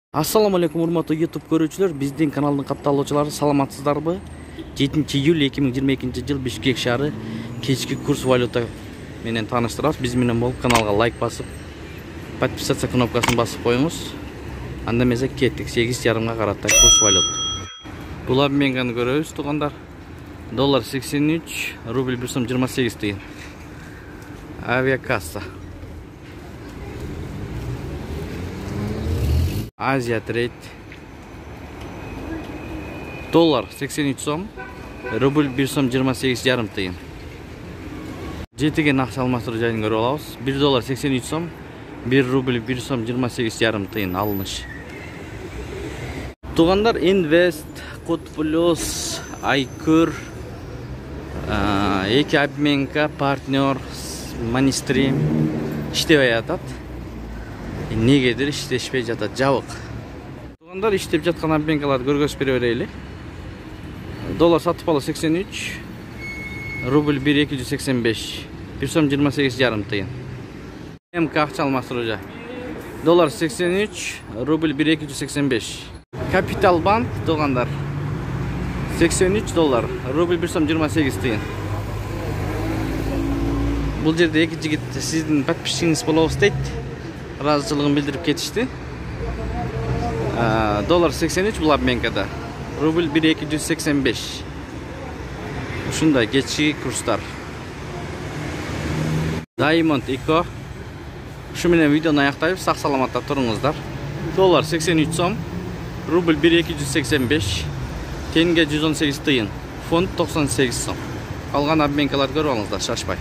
Assalamu alaikum урматтуу YouTube көрүүчүлөр, биздин каналдын катталуучулары саламатсыздарбы? 7-июль 2022 жыл Бишкек шаары кечки курс валюта менен тааныштырабыз. Биз менен болуп каналга лайк басып, подписаться кнопкасын басып коюңуз. Анда эмесе кеттик 8,5 карата курс валют. Бул обменганы көрөбүз, туугандар. Доллар 83, рубль 1 сом 28 тыйын. Авиакасса. Азия трейд. Доллар 83 сом, рубль 1 сом 28 жарым тыйын. Жетиген акча алмаштыруу жайын көрүп алабыз. 1 доллар 83 сом, 1 рубль 1 сом 28 жарым тыйын алыныш. Туугандар, Инвест, Код Плюс, Айкүр, эки обменка, партнер, Манистрим иштебей атат. Негедир иштешпей жатат, жабык. Туугандар, иштеп жаткан обменкаларды көргөзүп бере берели. Доллар сатып алуу 83, рубль 1,285, 1 сом 28 жарым тыйын. МК акча алмаштыруу жай. Доллар 83, рубль 1,285. Капитал банк, туугандар, 83 доллар, рубль 1 сом 28 тыйын. Бул жерде эки жигит сиздин подписчиңиз болобуз дейт. Разычылыгын билдирип кетишти. Доллар 83 бул обменкада, рубль 1,285. Ушундай кечки курстар. Diamond Eco. Ушу менен видеону аяктайбыз. Сак саламатта туруңуздар. Доллар 83 сом, рубль 1,285, тенге 118 тыйын, фунт 98 сом. Калган обменкаларды көрүп алыңыздар, шашпай.